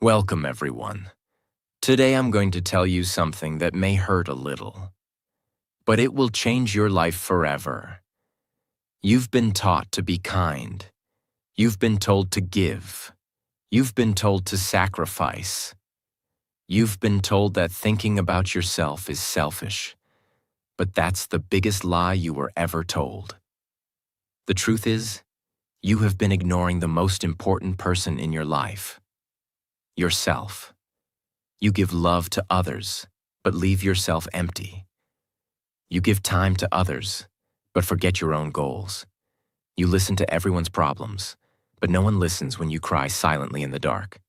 Welcome, everyone. Today I'm going to tell you something that may hurt a little, but it will change your life forever. You've been taught to be kind. You've been told to give. You've been told to sacrifice. You've been told that thinking about yourself is selfish, but that's the biggest lie you were ever told. The truth is, you have been ignoring the most important person in your life. Yourself. You give love to others, but leave yourself empty. You give time to others, but forget your own goals. You listen to everyone's problems, but no one listens when you cry silently in the dark.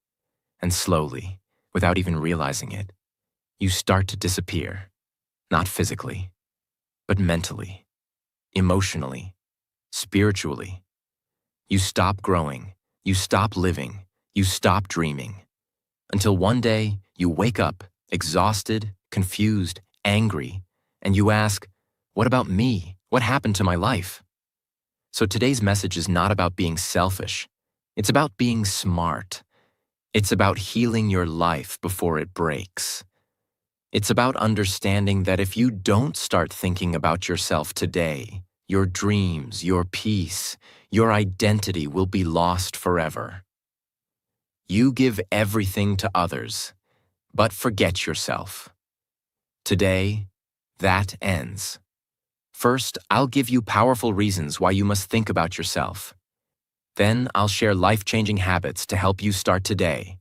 And slowly, without even realizing it, you start to disappear, not physically, but mentally, emotionally, spiritually. You stop growing, you stop living, you stop dreaming. Until one day, you wake up, exhausted, confused, angry, and you ask, what about me? What happened to my life? So today's message is not about being selfish. It's about being smart. It's about healing your life before it breaks. It's about understanding that if you don't start thinking about yourself today, your dreams, your peace, your identity will be lost forever. You give everything to others, but forget yourself. Today, that ends. First, I'll give you powerful reasons why you must think about yourself. Then, I'll share life-changing habits to help you start today.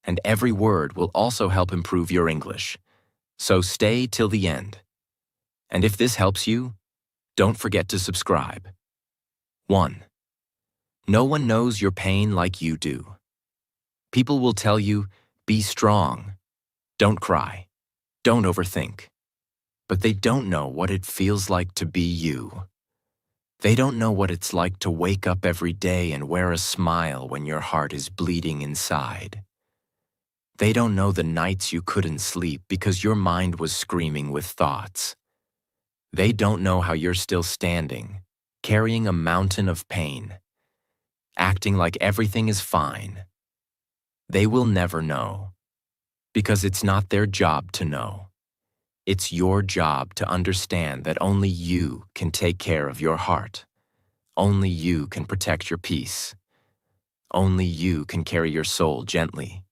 And every word will also help improve your English. So stay till the end. And if this helps you, don't forget to subscribe. 1. No one knows your pain like you do. People will tell you, be strong, don't cry, don't overthink. But they don't know what it feels like to be you. They don't know what it's like to wake up every day and wear a smile when your heart is bleeding inside. They don't know the nights you couldn't sleep because your mind was screaming with thoughts. They don't know how you're still standing, carrying a mountain of pain, acting like everything is fine. They will never know, because it's not their job to know. It's your job to understand that only you can take care of your heart. Only you can protect your peace. Only you can carry your soul gently.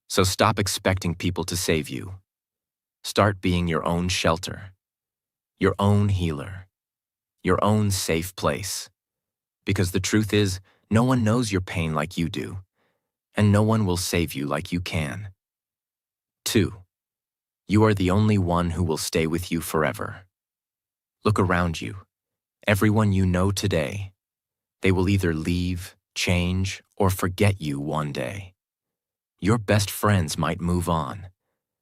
So stop expecting people to save you. Start being your own shelter, your own healer, your own safe place. Because the truth is, no one knows your pain like you do. And no one will save you like you can. 2. You are the only one who will stay with you forever. Look around you. Everyone you know today, they will either leave, change, or forget you one day. Your best friends might move on.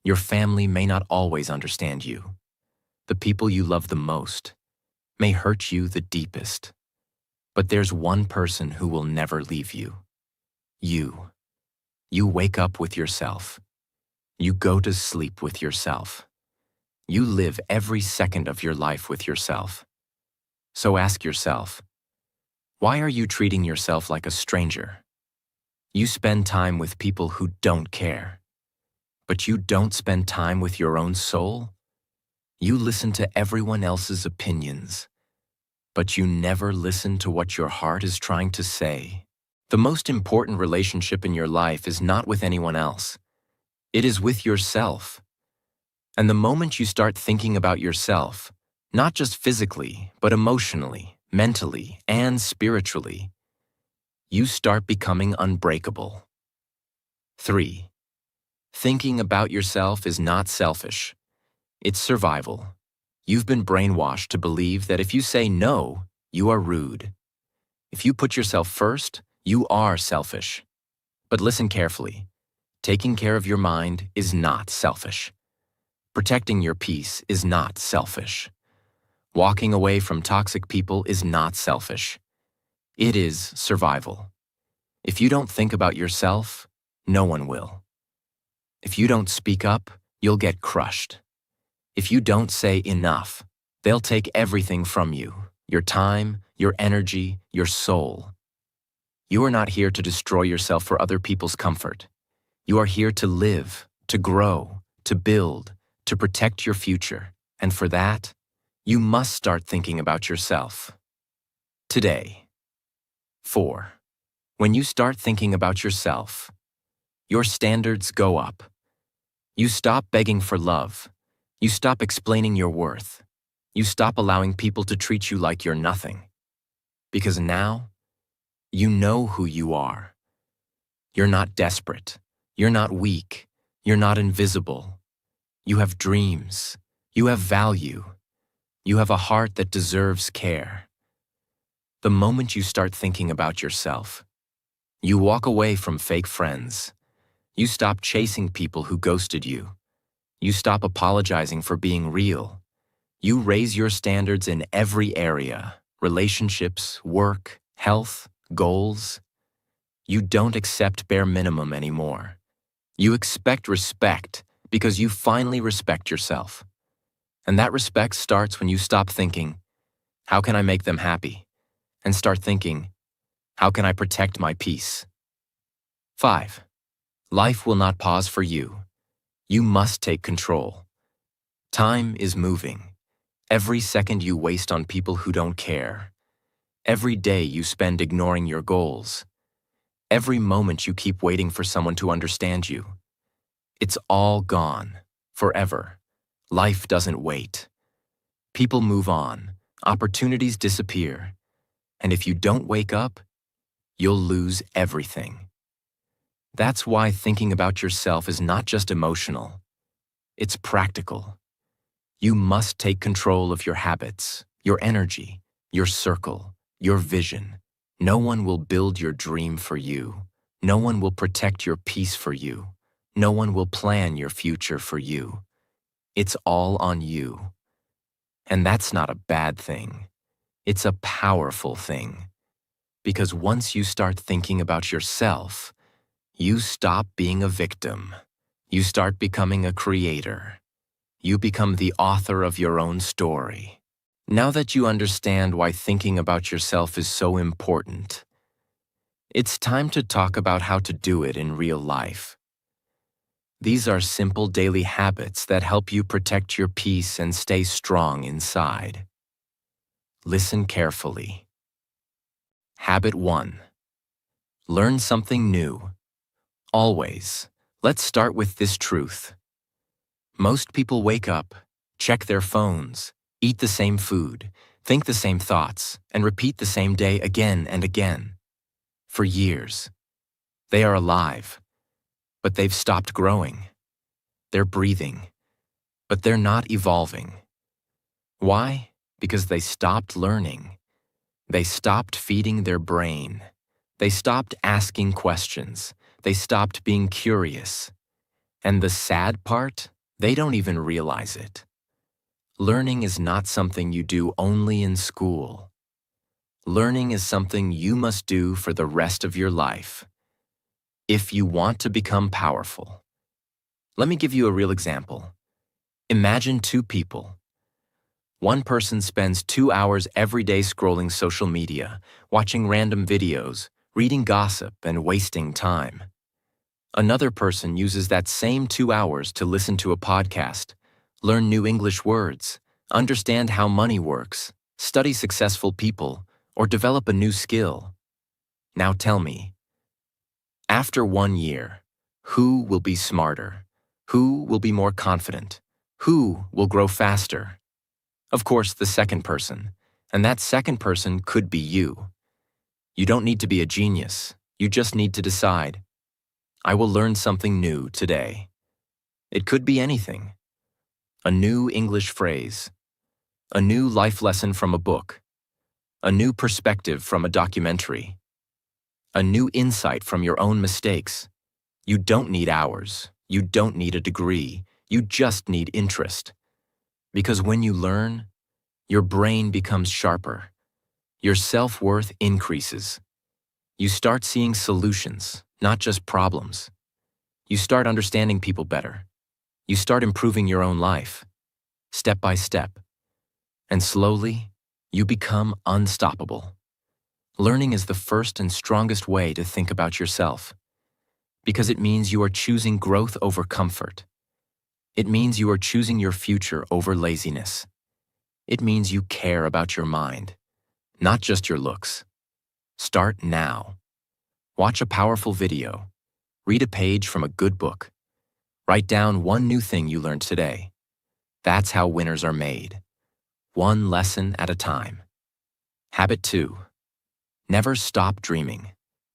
Your family may not always understand you. The people you love the most may hurt you the deepest. But there's one person who will never leave you. You. You wake up with yourself. You go to sleep with yourself. You live every second of your life with yourself. So ask yourself, why are you treating yourself like a stranger? You spend time with people who don't care. But you don't spend time with your own soul? You listen to everyone else's opinions, but you never listen to what your heart is trying to say. The most important relationship in your life is not with anyone else. It is with yourself. And the moment you start thinking about yourself, not just physically, but emotionally, mentally, and spiritually, you start becoming unbreakable. 3. Thinking about yourself is not selfish. It's survival. You've been brainwashed to believe that if you say no, you are rude. If you put yourself first, you are selfish. But listen carefully. Taking care of your mind is not selfish. Protecting your peace is not selfish. Walking away from toxic people is not selfish. It is survival. If you don't think about yourself, no one will. If you don't speak up, you'll get crushed. If you don't say enough, they'll take everything from you, your time, your energy, your soul. You are not here to destroy yourself for other people's comfort. You are here to live, to grow, to build, to protect your future. And for that, you must start thinking about yourself. Today. 4. When you start thinking about yourself, your standards go up. You stop begging for love. You stop explaining your worth. You stop allowing people to treat you like you're nothing. Because now, you know who you are. You're not desperate. You're not weak. You're not invisible. You have dreams. You have value. You have a heart that deserves care. The moment you start thinking about yourself, you walk away from fake friends. You stop chasing people who ghosted you. You stop apologizing for being real. You raise your standards in every area: relationships, work, health, goals. You don't accept bare minimum anymore. You expect respect because you finally respect yourself. And that respect starts when you stop thinking, how can I make them happy? And start thinking, how can I protect my peace? 5. Life will not pause for you. You must take control. Time is moving. Every second you waste on people who don't care. Every day you spend ignoring your goals. Every moment you keep waiting for someone to understand you. It's all gone, forever. Life doesn't wait. People move on. Opportunities disappear. And if you don't wake up, you'll lose everything. That's why thinking about yourself is not just emotional. It's practical. You must take control of your habits, your energy, your circle, your vision. No one will build your dream for you. No one will protect your peace for you. No one will plan your future for you. It's all on you. And that's not a bad thing. It's a powerful thing. Because once you start thinking about yourself, you stop being a victim. You start becoming a creator. You become the author of your own story. Now that you understand why thinking about yourself is so important, it's time to talk about how to do it in real life. These are simple daily habits that help you protect your peace and stay strong inside. Listen carefully. Habit 1. Learn something new. Always. Let's start with this truth. Most people wake up, check their phones, eat the same food, think the same thoughts, and repeat the same day again and again. For years. They are alive, but they've stopped growing. They're breathing, but they're not evolving. Why? Because they stopped learning. They stopped feeding their brain. They stopped asking questions. They stopped being curious. And the sad part? They don't even realize it. Learning is not something you do only in school. Learning is something you must do for the rest of your life. If you want to become powerful. Let me give you a real example. Imagine 2 people. One person spends 2 hours every day scrolling social media, watching random videos, reading gossip, and wasting time. Another person uses that same 2 hours to listen to a podcast, learn new English words, understand how money works, study successful people, or develop a new skill. Now tell me, after 1 year, who will be smarter? Who will be more confident? Who will grow faster? Of course, the second person, and that second person could be you. You don't need to be a genius. You just need to decide, I will learn something new today. It could be anything. A new English phrase, a new life lesson from a book, a new perspective from a documentary, a new insight from your own mistakes. You don't need hours. You don't need a degree. You just need interest. Because when you learn, your brain becomes sharper. Your self-worth increases. You start seeing solutions, not just problems. You start understanding people better. You start improving your own life, step by step. And slowly, you become unstoppable. Learning is the first and strongest way to think about yourself. Because it means you are choosing growth over comfort. It means you are choosing your future over laziness. It means you care about your mind, not just your looks. Start now. Watch a powerful video. Read a page from a good book. Write down one new thing you learned today. That's how winners are made. One lesson at a time. Habit 2. Never stop dreaming.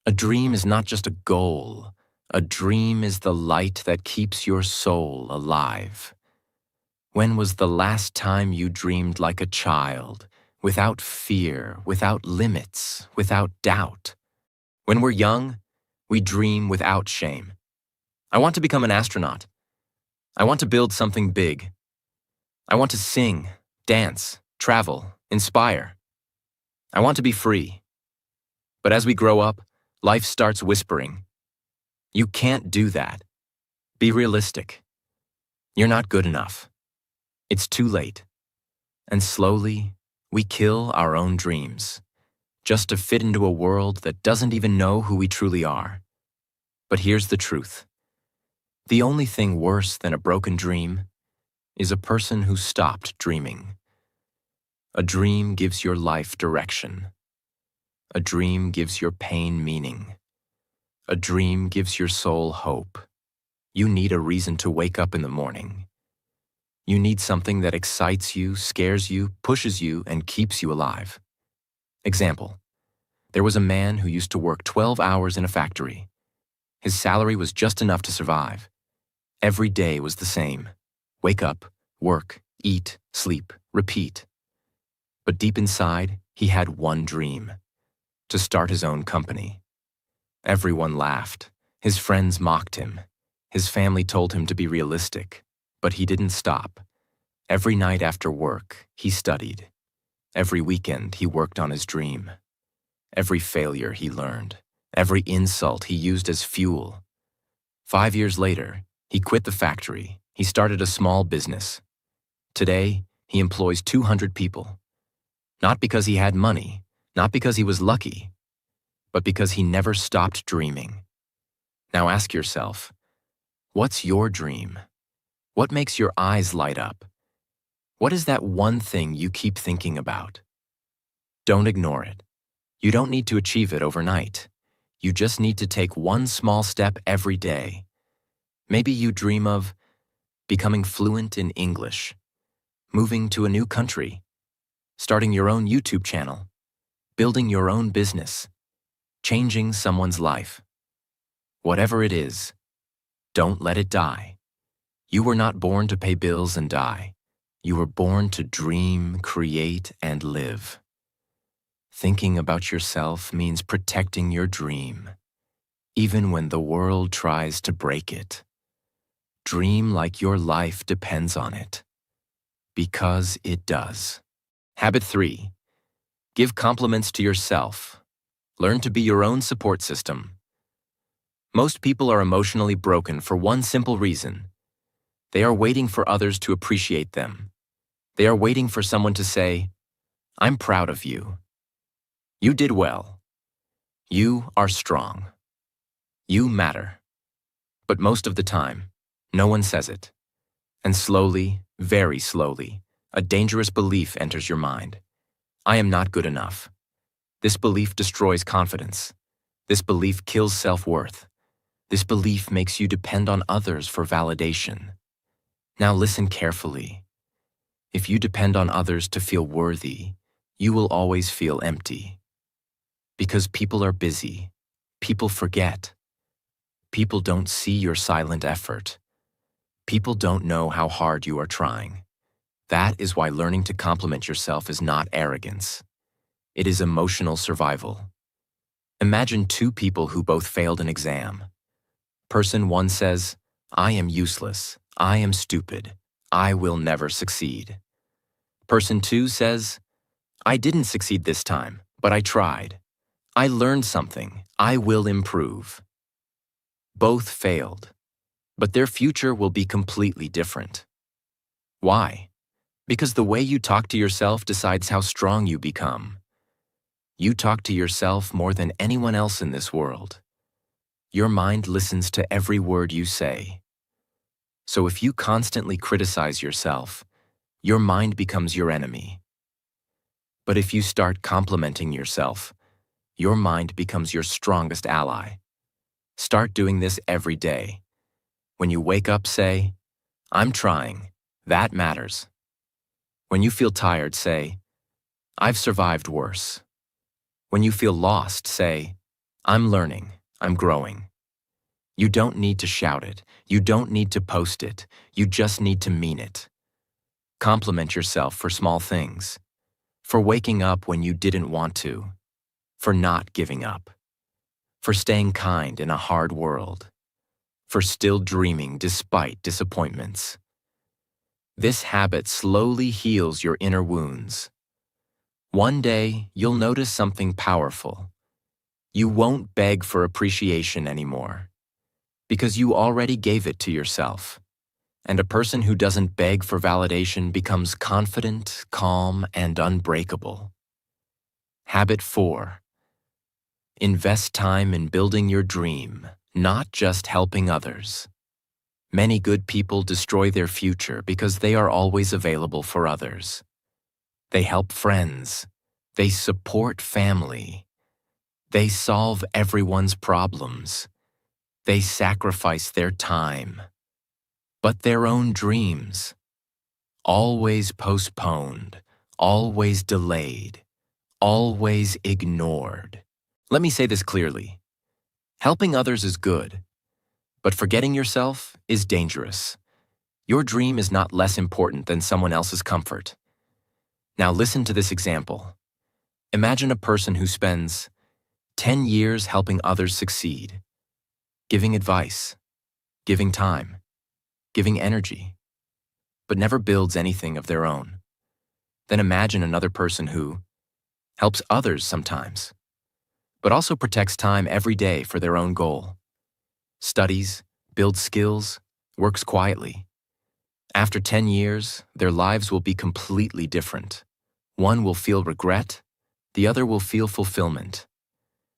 A dream is not just a goal. A dream is the light that keeps your soul alive. When was the last time you dreamed like a child, without fear, without limits, without doubt? When we're young, we dream without shame. I want to become an astronaut. I want to build something big. I want to sing, dance, travel, inspire. I want to be free. But as we grow up, life starts whispering, "You can't do that. Be realistic. You're not good enough. It's too late." And slowly, we kill our own dreams, just to fit into a world that doesn't even know who we truly are. But here's the truth. The only thing worse than a broken dream is a person who stopped dreaming. A dream gives your life direction. A dream gives your pain meaning. A dream gives your soul hope. You need a reason to wake up in the morning. You need something that excites you, scares you, pushes you, and keeps you alive. Example: there was a man who used to work 12 hours in a factory. His salary was just enough to survive. Every day was the same. Wake up, work, eat, sleep, repeat. But deep inside, he had one dream: to start his own company. Everyone laughed. His friends mocked him. His family told him to be realistic. But he didn't stop. Every night after work, he studied. Every weekend, he worked on his dream. Every failure he learned. Every insult he used as fuel. 5 years later, he quit the factory. He started a small business. Today, he employs 200 people. Not because he had money, not because he was lucky, but because he never stopped dreaming. Now ask yourself, what's your dream? What makes your eyes light up? What is that one thing you keep thinking about? Don't ignore it. You don't need to achieve it overnight. You just need to take one small step every day. Maybe you dream of becoming fluent in English, moving to a new country, starting your own YouTube channel, building your own business, changing someone's life. Whatever it is, don't let it die. You were not born to pay bills and die. You were born to dream, create, and live. Thinking about yourself means protecting your dream, even when the world tries to break it. Dream like your life depends on it, because it does. Habit 3. Give compliments to yourself. Learn to be your own support system. Most people are emotionally broken for one simple reason. They are waiting for others to appreciate them. They are waiting for someone to say, "I'm proud of you. You did well. You are strong. You matter." But most of the time, no one says it. And slowly, very slowly, a dangerous belief enters your mind. I am not good enough. This belief destroys confidence. This belief kills self-worth. This belief makes you depend on others for validation. Now listen carefully. If you depend on others to feel worthy, you will always feel empty. Because people are busy. People forget. People don't see your silent effort. People don't know how hard you are trying. That is why learning to compliment yourself is not arrogance. It is emotional survival. Imagine two people who both failed an exam. Person 1 says, "I am useless. I am stupid. I will never succeed." Person 2 says, "I didn't succeed this time, but I tried. I learned something. I will improve." Both failed, but their future will be completely different. Why? Because the way you talk to yourself decides how strong you become. You talk to yourself more than anyone else in this world. Your mind listens to every word you say. So if you constantly criticize yourself, your mind becomes your enemy. But if you start complimenting yourself, your mind becomes your strongest ally. Start doing this every day. When you wake up, say, "I'm trying. That matters." When you feel tired, say, "I've survived worse." When you feel lost, say, "I'm learning. I'm growing." You don't need to shout it. You don't need to post it. You just need to mean it. Compliment yourself for small things. For waking up when you didn't want to. For not giving up. For staying kind in a hard world. For still dreaming despite disappointments. This habit slowly heals your inner wounds. One day, you'll notice something powerful. You won't beg for appreciation anymore, because you already gave it to yourself. And a person who doesn't beg for validation becomes confident, calm, and unbreakable. Habit 4. Invest time in building your dream, not just helping others. Many good people destroy their future because they are always available for others. They help friends. They support family. They solve everyone's problems. They sacrifice their time. But their own dreams, always postponed, always delayed, always ignored. Let me say this clearly. Helping others is good, but forgetting yourself is dangerous. Your dream is not less important than someone else's comfort. Now listen to this example. Imagine a person who spends 10 years helping others succeed, giving advice, giving time, giving energy, but never builds anything of their own. Then imagine another person who helps others sometimes, but also protects time every day for their own goal, studies, builds skills, works quietly. After 10 years, their lives will be completely different. One will feel regret, the other will feel fulfillment.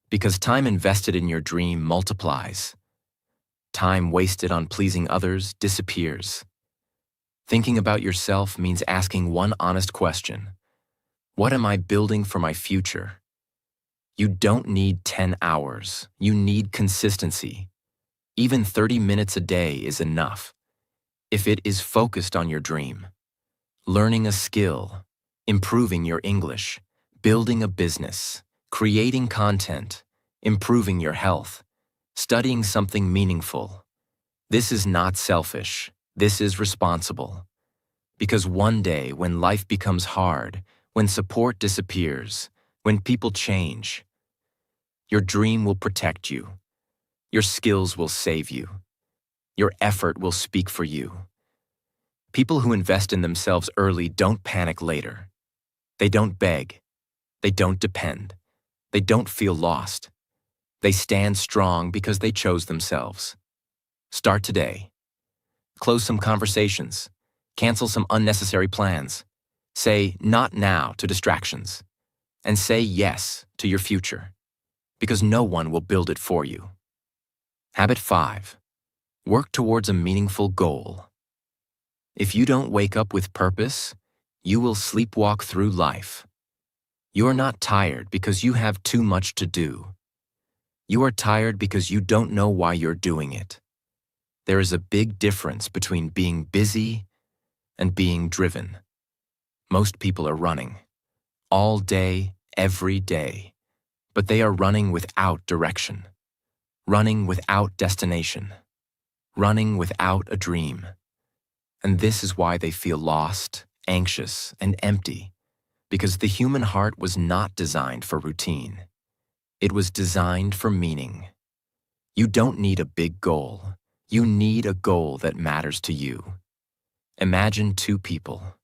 Because time invested in your dream multiplies. Time wasted on pleasing others disappears. Thinking about yourself means asking one honest question. What am I building for my future? You don't need 10 hours. You need consistency. Even 30 minutes a day is enough. If it is focused on your dream, learning a skill, improving your English, building a business, creating content, improving your health, studying something meaningful. This is not selfish. This is responsible. Because one day, when life becomes hard, when support disappears, when people change, your dream will protect you. Your skills will save you. Your effort will speak for you. People who invest in themselves early don't panic later. They don't beg. They don't depend. They don't feel lost. They stand strong because they chose themselves. Start today. Close some conversations. Cancel some unnecessary plans. Say not now to distractions. And say yes to your future. Because no one will build it for you. Habit 5. Work towards a meaningful goal. If you don't wake up with purpose, you will sleepwalk through life. You are not tired because you have too much to do. You are tired because you don't know why you're doing it. There is a big difference between being busy and being driven. Most people are running, all day, every day, but they are running without direction, running without destination, running without a dream. And this is why they feel lost, anxious, and empty, because the human heart was not designed for routine. It was designed for meaning. You don't need a big goal. You need a goal that matters to you. Imagine two people.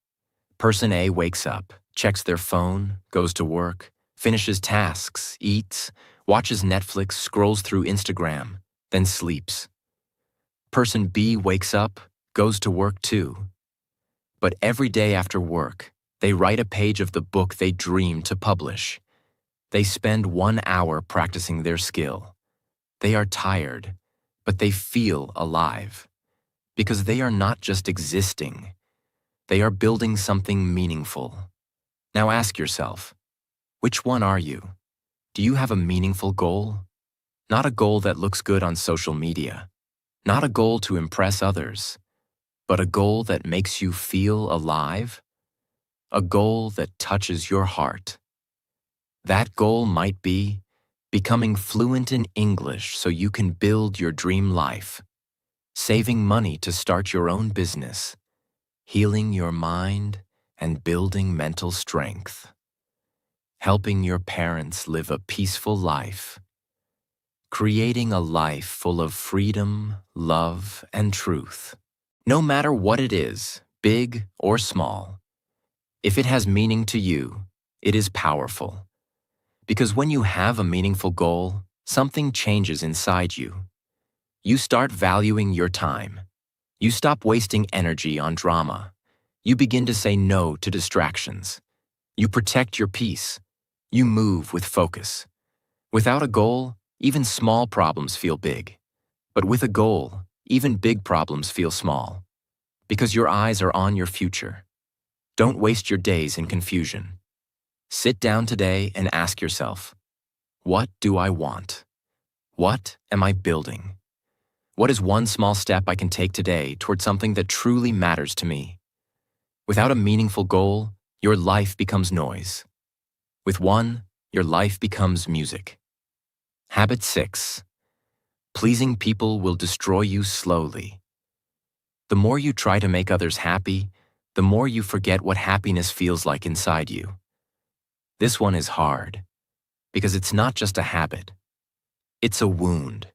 Person A wakes up, checks their phone, goes to work, finishes tasks, eats, watches Netflix, scrolls through Instagram, then sleeps. Person B wakes up, goes to work too. But every day after work, they write a page of the book they dream to publish. They spend 1 hour practicing their skill. They are tired, but they feel alive because they are not just existing, they are building something meaningful. Now ask yourself, which one are you? Do you have a meaningful goal? Not a goal that looks good on social media, not a goal to impress others, but a goal that makes you feel alive, a goal that touches your heart. That goal might be becoming fluent in English so you can build your dream life, saving money to start your own business, healing your mind and building mental strength, helping your parents live a peaceful life, creating a life full of freedom, love, and truth. No matter what it is, big or small, if it has meaning to you, it is powerful. Because when you have a meaningful goal, something changes inside you. You start valuing your time. You stop wasting energy on drama. You begin to say no to distractions. You protect your peace. You move with focus. Without a goal, even small problems feel big. But with a goal, even big problems feel small. Because your eyes are on your future. Don't waste your days in confusion. Sit down today and ask yourself, what do I want? What am I building? What is one small step I can take today toward something that truly matters to me? Without a meaningful goal, your life becomes noise. With one, your life becomes music. Habit 6. Pleasing people will destroy you slowly. The more you try to make others happy, the more you forget what happiness feels like inside you. This one is hard, because it's not just a habit. It's a wound.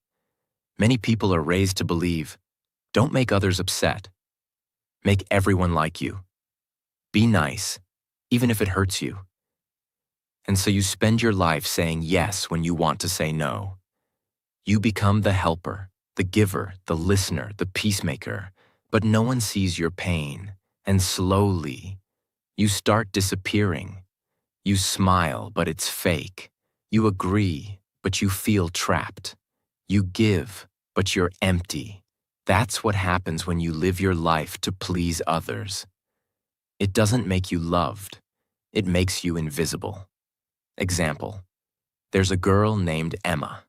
Many people are raised to believe, don't make others upset. Make everyone like you. Be nice, even if it hurts you. And so you spend your life saying yes when you want to say no. You become the helper, the giver, the listener, the peacemaker, but no one sees your pain, and slowly, you start disappearing. You smile, but it's fake. You agree, but you feel trapped. You give, but you're empty. That's what happens when you live your life to please others. It doesn't make you loved. It makes you invisible. Example, there's a girl named Emma.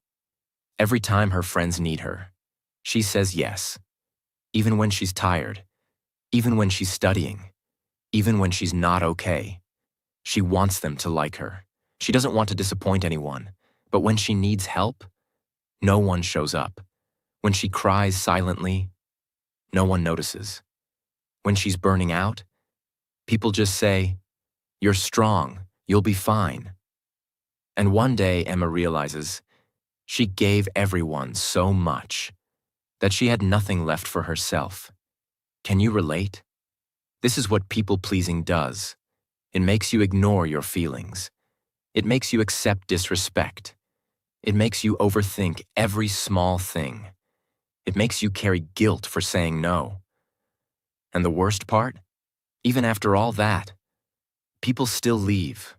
Every time her friends need her, she says yes. Even when she's tired, even when she's studying, even when she's not okay. She wants them to like her. She doesn't want to disappoint anyone. But when she needs help, no one shows up. When she cries silently, no one notices. When she's burning out, people just say, "You're strong, you'll be fine." And one day Emma realizes she gave everyone so much that she had nothing left for herself. Can you relate? This is what people-pleasing does. It makes you ignore your feelings. It makes you accept disrespect. It makes you overthink every small thing. It makes you carry guilt for saying no. And the worst part? Even after all that, people still leave,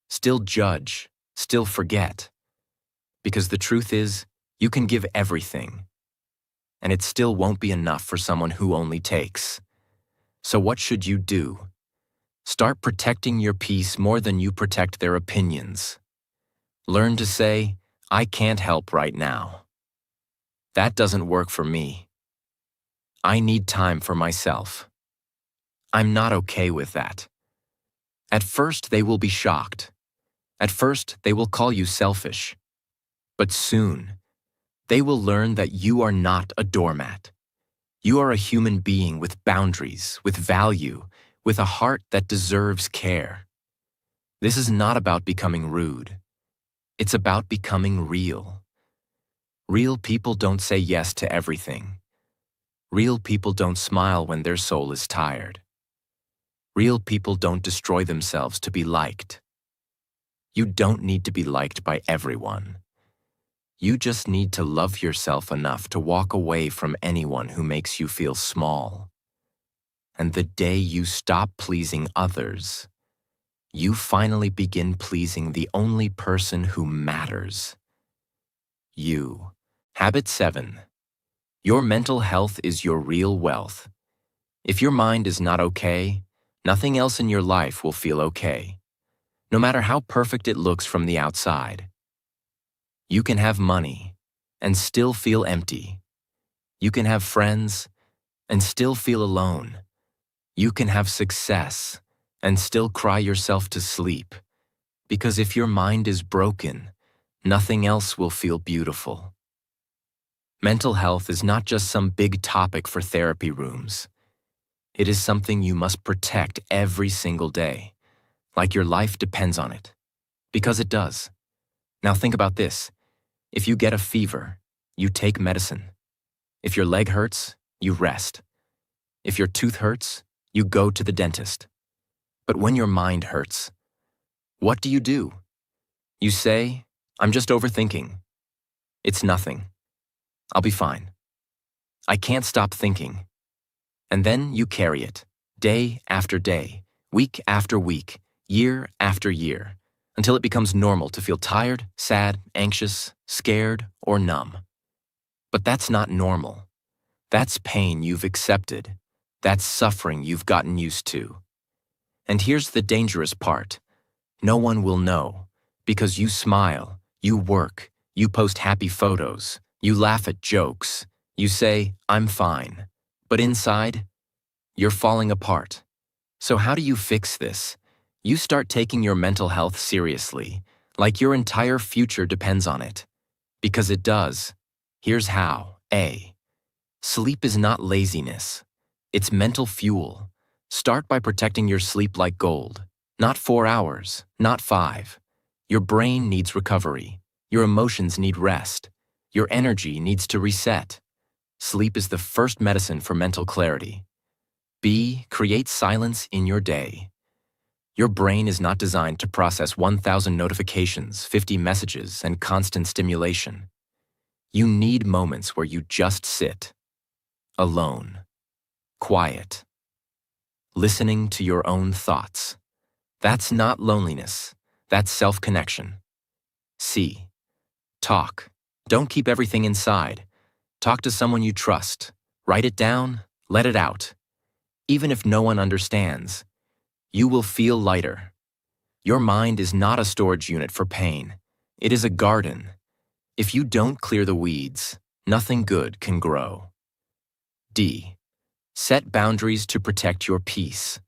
still judge, still forget. Because the truth is, you can give everything, and it still won't be enough for someone who only takes. So what should you do? Start protecting your peace more than you protect their opinions. Learn to say, I can't help right now. That doesn't work for me. I need time for myself. I'm not okay with that. At first, they will be shocked. At first, they will call you selfish. But soon, they will learn that you are not a doormat. You are a human being with boundaries, with value, with a heart that deserves care. This is not about becoming rude. It's about becoming real. Real people don't say yes to everything. Real people don't smile when their soul is tired. Real people don't destroy themselves to be liked. You don't need to be liked by everyone. You just need to love yourself enough to walk away from anyone who makes you feel small. And the day you stop pleasing others, you finally begin pleasing the only person who matters. You. Habit 7. Your mental health is your real wealth. If your mind is not okay, nothing else in your life will feel okay, no matter how perfect it looks from the outside. You can have money and still feel empty. You can have friends and still feel alone. You can have success and still cry yourself to sleep. Because if your mind is broken, nothing else will feel beautiful. Mental health is not just some big topic for therapy rooms. It is something you must protect every single day, like your life depends on it. Because it does. Now think about this. If you get a fever, you take medicine. If your leg hurts, you rest. If your tooth hurts, you go to the dentist. But when your mind hurts, what do? You say, "I'm just overthinking. It's nothing. I'll be fine. I can't stop thinking." And then you carry it, day after day, week after week, year after year, until it becomes normal to feel tired, sad, anxious, scared, or numb. But that's not normal. That's pain you've accepted. That's suffering you've gotten used to. And here's the dangerous part. No one will know, because you smile, you work, you post happy photos, you laugh at jokes, you say, "I'm fine." But inside, you're falling apart. So how do you fix this? You start taking your mental health seriously, like your entire future depends on it. Because it does. Here's how. A. Sleep is not laziness. It's mental fuel. Start by protecting your sleep like gold. Not 4 hours, not 5. Your brain needs recovery. Your emotions need rest. Your energy needs to reset. Sleep is the first medicine for mental clarity. B. Create silence in your day. Your brain is not designed to process 1,000 notifications, 50 messages, and constant stimulation. You need moments where you just sit, alone, quiet, listening to your own thoughts. That's not loneliness. That's self-connection. C. Talk. Don't keep everything inside. Talk to someone you trust. Write it down, let it out. Even if no one understands, you will feel lighter. Your mind is not a storage unit for pain. It is a garden. If you don't clear the weeds, nothing good can grow. D. Set boundaries to protect your peace.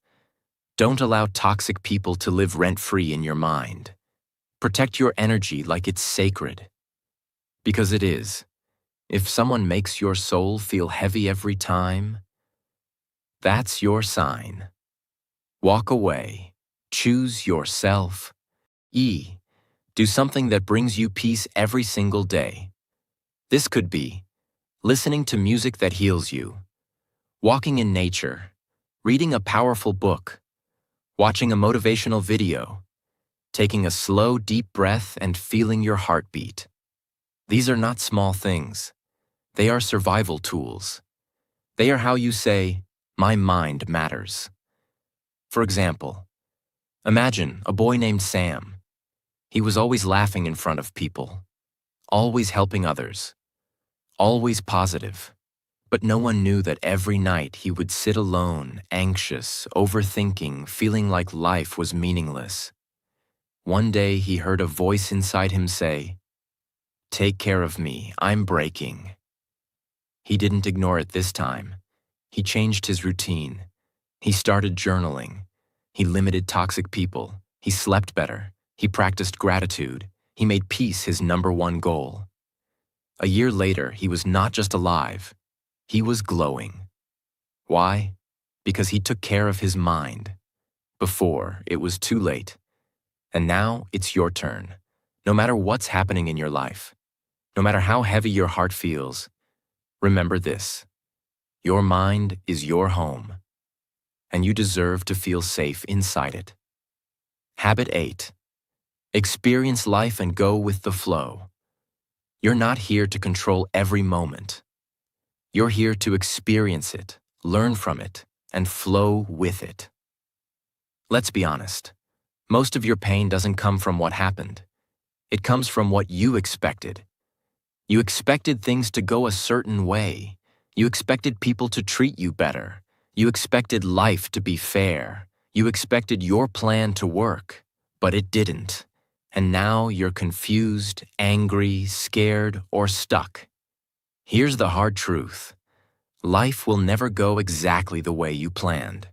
Don't allow toxic people to live rent-free in your mind. Protect your energy like it's sacred. Because it is. If someone makes your soul feel heavy every time, that's your sign. Walk away. Choose yourself. E. Do something that brings you peace every single day. This could be listening to music that heals you, walking in nature, reading a powerful book, watching a motivational video, taking a slow, deep breath and feeling your heartbeat. These are not small things. They are survival tools. They are how you say, "My mind matters." For example, imagine a boy named Sam. He was always laughing in front of people, always helping others, always positive. But no one knew that every night he would sit alone, anxious, overthinking, feeling like life was meaningless. One day he heard a voice inside him say, "Take care of me, I'm breaking." He didn't ignore it this time. He changed his routine. He started journaling. He limited toxic people. He slept better. He practiced gratitude. He made peace his #1 goal. A year later, he was not just alive. He was glowing. Why? Because he took care of his mind. Before, it was too late. And now, it's your turn. No matter what's happening in your life, no matter how heavy your heart feels, remember this. Your mind is your home, and you deserve to feel safe inside it. Habit 8. Experience life and go with the flow. You're not here to control every moment. You're here to experience it, learn from it, and flow with it. Let's be honest. Most of your pain doesn't come from what happened. It comes from what you expected. You expected things to go a certain way. You expected people to treat you better. You expected life to be fair. You expected your plan to work, but it didn't. And now you're confused, angry, scared, or stuck. Here's the hard truth. Life will never go exactly the way you planned.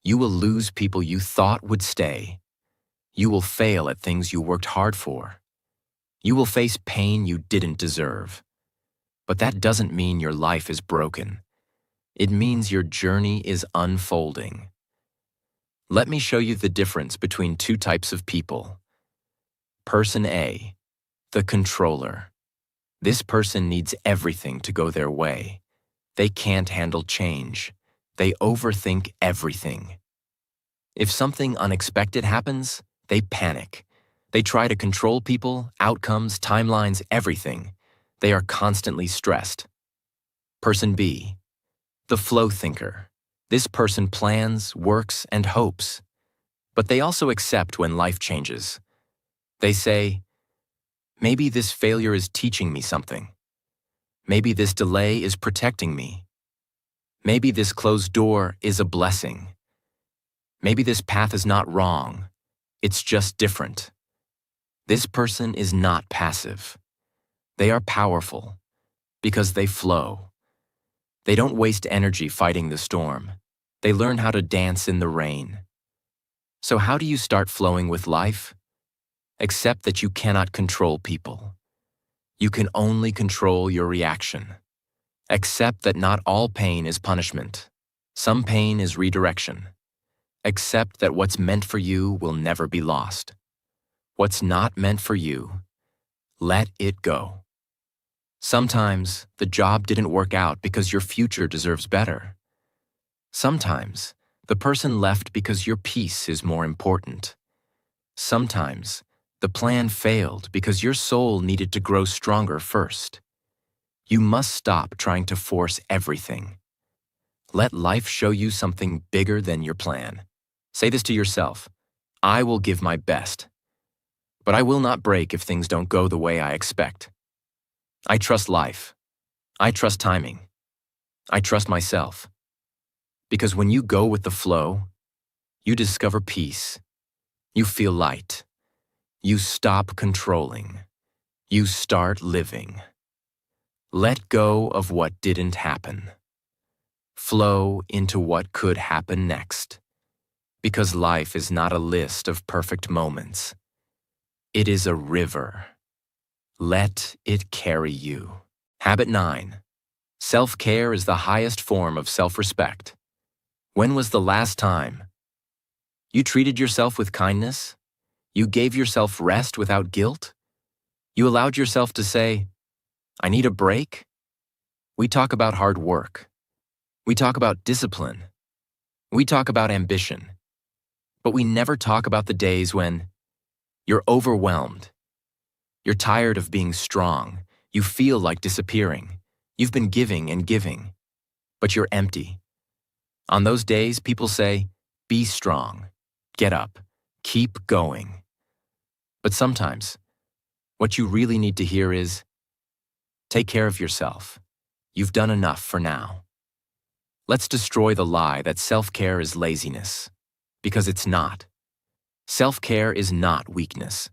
You will lose people you thought would stay. You will fail at things you worked hard for. You will face pain you didn't deserve. But that doesn't mean your life is broken. It means your journey is unfolding. Let me show you the difference between two types of people. Person A, the controller. This person needs everything to go their way. They can't handle change. They overthink everything. If something unexpected happens, they panic. They try to control people, outcomes, timelines, everything. They are constantly stressed. Person B, the flow thinker. This person plans, works, and hopes. But they also accept when life changes. They say, maybe this failure is teaching me something. Maybe this delay is protecting me. Maybe this closed door is a blessing. Maybe this path is not wrong. It's just different. This person is not passive. They are powerful because they flow. They don't waste energy fighting the storm. They learn how to dance in the rain. So how do you start flowing with life? Accept that you cannot control people. You can only control your reaction. Accept that not all pain is punishment. Some pain is redirection. Accept that what's meant for you will never be lost. What's not meant for you, let it go. Sometimes the job didn't work out because your future deserves better. Sometimes the person left because your peace is more important. Sometimes the plan failed because your soul needed to grow stronger first. You must stop trying to force everything. Let life show you something bigger than your plan. Say this to yourself, I will give my best, but I will not break if things don't go the way I expect. I trust life. I trust timing. I trust myself. Because when you go with the flow, you discover peace. You feel light. You stop controlling. You start living. Let go of what didn't happen. Flow into what could happen next. Because life is not a list of perfect moments. It is a river. Let it carry you. Habit 9. Self-care is the highest form of self-respect. When was the last time you treated yourself with kindness? You gave yourself rest without guilt? You allowed yourself to say, I need a break? We talk about hard work. We talk about discipline. We talk about ambition. But we never talk about the days when you're overwhelmed. You're tired of being strong. You feel like disappearing. You've been giving and giving, but you're empty. On those days, people say, be strong, get up, keep going. But sometimes, what you really need to hear is, take care of yourself. You've done enough for now. Let's destroy the lie that self-care is laziness, because it's not. Self-care is not weakness.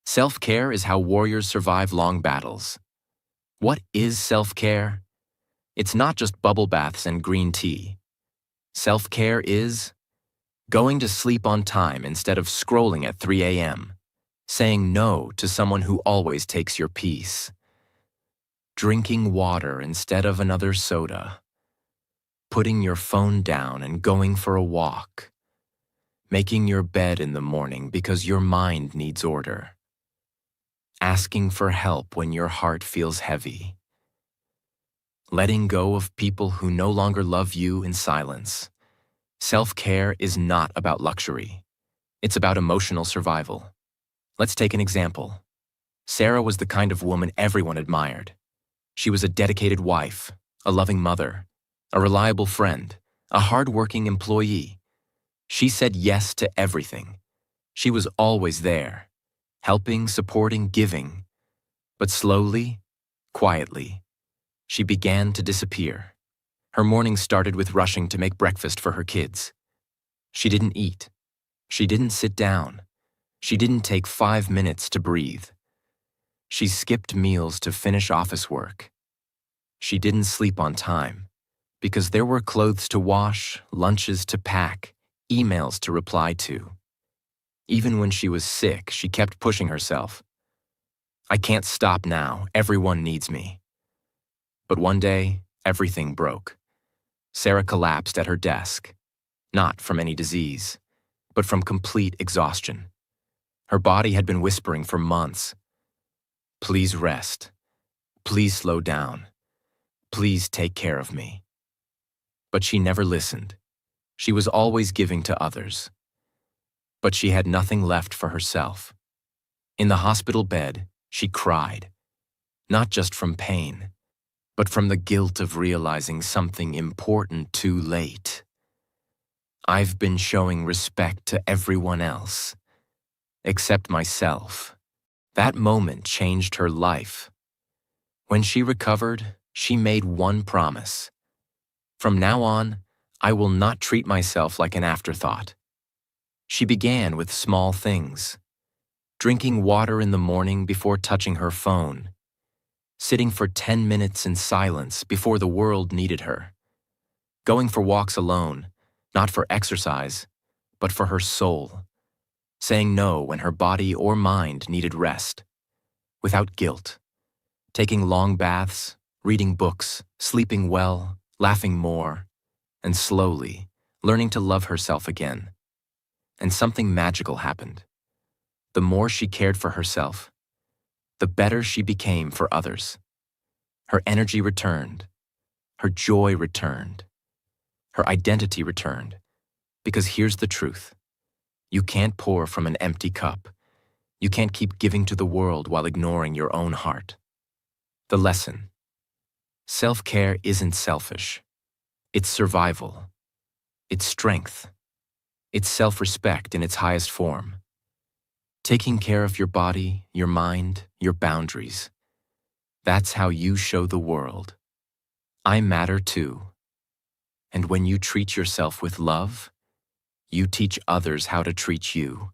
Self-care is how warriors survive long battles. What is self-care? It's not just bubble baths and green tea. Self-care is going to sleep on time instead of scrolling at 3 a.m., saying no to someone who always takes your peace, drinking water instead of another soda, putting your phone down and going for a walk, making your bed in the morning because your mind needs order, asking for help when your heart feels heavy, letting go of people who no longer love you in silence. Self-care is not about luxury. It's about emotional survival. Let's take an example. Sarah was the kind of woman everyone admired. She was a dedicated wife, a loving mother, a reliable friend, a hard-working employee. She said yes to everything. She was always there, helping, supporting, giving. But slowly, Quietly, she began to disappear. Her morning started with rushing to make breakfast for her kids. She didn't eat. She didn't sit down. She didn't take 5 minutes to breathe. She skipped meals to finish office work. She didn't sleep on time because there were clothes to wash, lunches to pack, emails to reply to. Even when she was sick, she kept pushing herself. I can't stop now. Everyone needs me. But one day, everything broke. Sarah collapsed at her desk, not from any disease, but from complete exhaustion. Her body had been whispering for months. Please rest. Please slow down. Please take care of me. But she never listened. She was always giving to others. But she had nothing left for herself. In the hospital bed, she cried, not just from pain, but from the guilt of realizing something important too late. I've been showing respect to everyone else, except myself. That moment changed her life. When she recovered, she made one promise. From now on, I will not treat myself like an afterthought. She began with small things. Drinking water in the morning before touching her phone. Sitting for 10 minutes in silence before the world needed her. Going for walks alone, not for exercise, but for her soul. Saying no when her body or mind needed rest. Without guilt. Taking long baths, reading books, sleeping well, laughing more, and slowly learning to love herself again. And something magical happened. The more she cared for herself, the better she became for others. Her energy returned. Her joy returned. Her identity returned. Because here's the truth. You can't pour from an empty cup. You can't keep giving to the world while ignoring your own heart. The lesson. Self-care isn't selfish. It's survival. It's strength. It's self-respect in its highest form. Taking care of your body, your mind, your boundaries. That's how you show the world. I matter too. And when you treat yourself with love, you teach others how to treat you.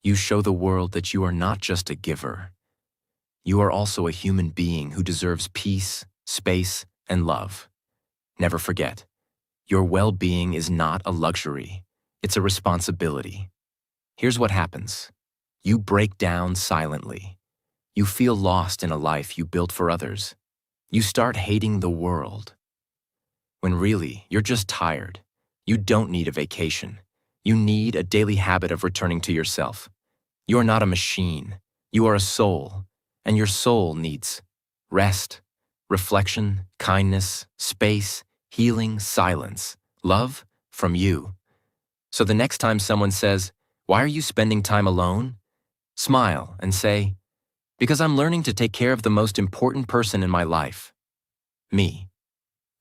You show the world that you are not just a giver. You are also a human being who deserves peace, space, and love. Never forget, your well-being is not a luxury. It's a responsibility. Here's what happens. You break down silently. You feel lost in a life you built for others. You start hating the world. When really, you're just tired. You don't need a vacation. You need a daily habit of returning to yourself. You are not a machine. You are a soul. And your soul needs rest, reflection, kindness, space, healing, silence, love from you. So the next time someone says, "Why are you spending time alone?" Smile and say, "Because I'm learning to take care of the most important person in my life, me."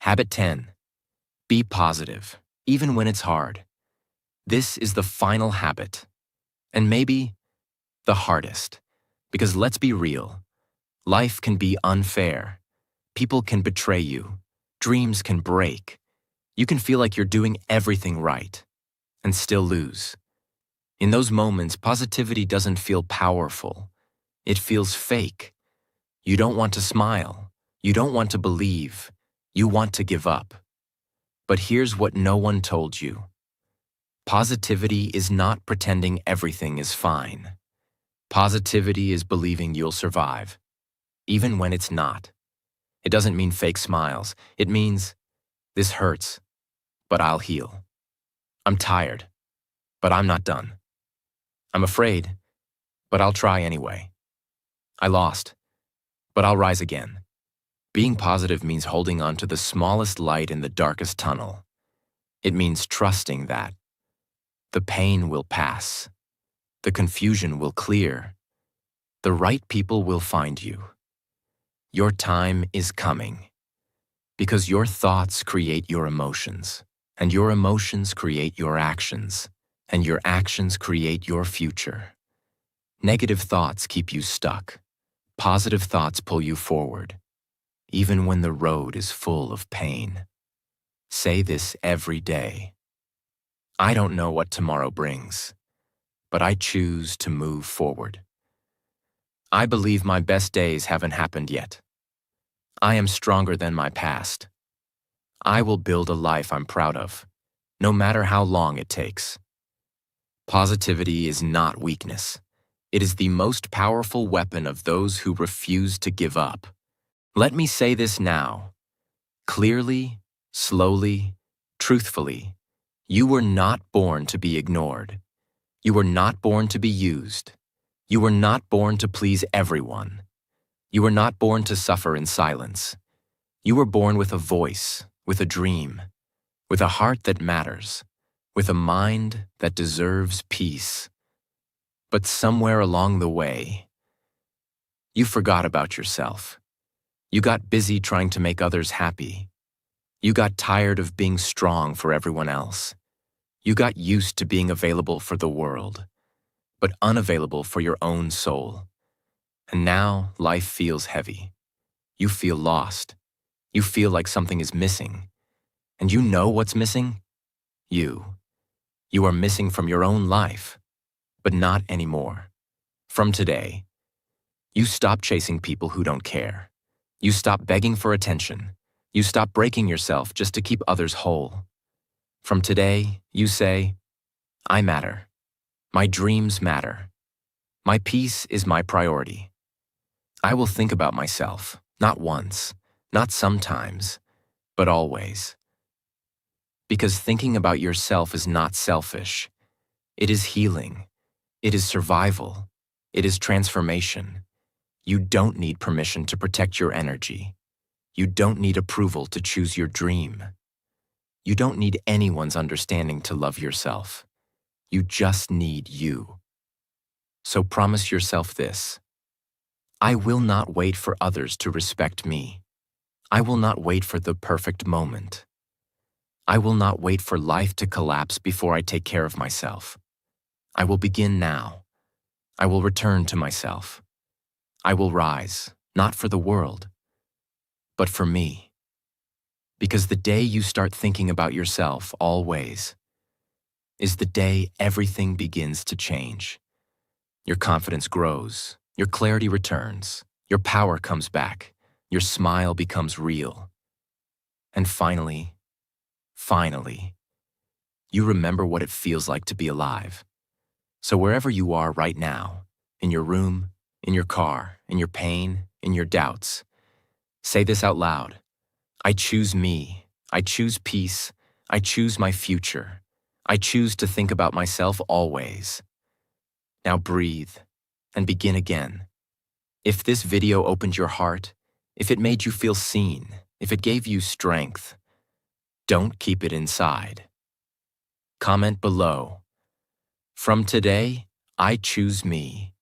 Habit 10. Be positive, even when it's hard. This is the final habit, and maybe the hardest, because let's be real. Life can be unfair. People can betray you. Dreams can break. You can feel like you're doing everything right and still lose. In those moments, positivity doesn't feel powerful. It feels fake. You don't want to smile. You don't want to believe. You want to give up. But here's what no one told you. Positivity is not pretending everything is fine. Positivity is believing you'll survive, even when it's not. It doesn't mean fake smiles. It means, this hurts, but I'll heal. I'm tired, but I'm not done. I'm afraid, but I'll try anyway. I lost, but I'll rise again. Being positive means holding on to the smallest light in the darkest tunnel. It means trusting that the pain will pass, the confusion will clear, the right people will find you. Your time is coming, because your thoughts create your emotions, and your emotions create your actions, and your actions create your future. Negative thoughts keep you stuck. Positive thoughts pull you forward, even when the road is full of pain. Say this every day. I don't know what tomorrow brings, but I choose to move forward. I believe my best days haven't happened yet. I am stronger than my past. I will build a life I'm proud of, no matter how long it takes. Positivity is not weakness. It is the most powerful weapon of those who refuse to give up. Let me say this now, clearly, slowly, truthfully. You were not born to be ignored. You were not born to be used. You were not born to please everyone. You were not born to suffer in silence. You were born with a voice, with a dream, with a heart that matters, with a mind that deserves peace. But somewhere along the way, you forgot about yourself. You got busy trying to make others happy. You got tired of being strong for everyone else. You got used to being available for the world, but unavailable for your own soul. And now life feels heavy. You feel lost. You feel like something is missing. And you know what's missing? You. You are missing from your own life, but not anymore. From today, you stop chasing people who don't care. You stop begging for attention. You stop breaking yourself just to keep others whole. From today, you say, I matter. My dreams matter. My peace is my priority. I will think about myself, not once, not sometimes, but always. Because thinking about yourself is not selfish. It is healing. It is survival. It is transformation. You don't need permission to protect your energy. You don't need approval to choose your dream. You don't need anyone's understanding to love yourself. You just need you. So promise yourself this. I will not wait for others to respect me. I will not wait for the perfect moment. I will not wait for life to collapse before I take care of myself. I will begin now. I will return to myself. I will rise, not for the world, but for me. Because the day you start thinking about yourself always is the day everything begins to change. Your confidence grows, your clarity returns, your power comes back, your smile becomes real. And finally, you remember what it feels like to be alive. So wherever you are right now, in your room, in your car, in your pain, in your doubts, say this out loud. I choose me. I choose peace. I choose my future. I choose to think about myself always. Now breathe and begin again. If this video opened your heart, if it made you feel seen, if it gave you strength, don't keep it inside. Comment below. From today, I choose me.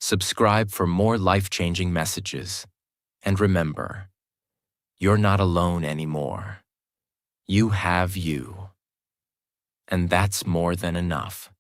Subscribe for more life-changing messages. And remember, you're not alone anymore. You have you. And that's more than enough.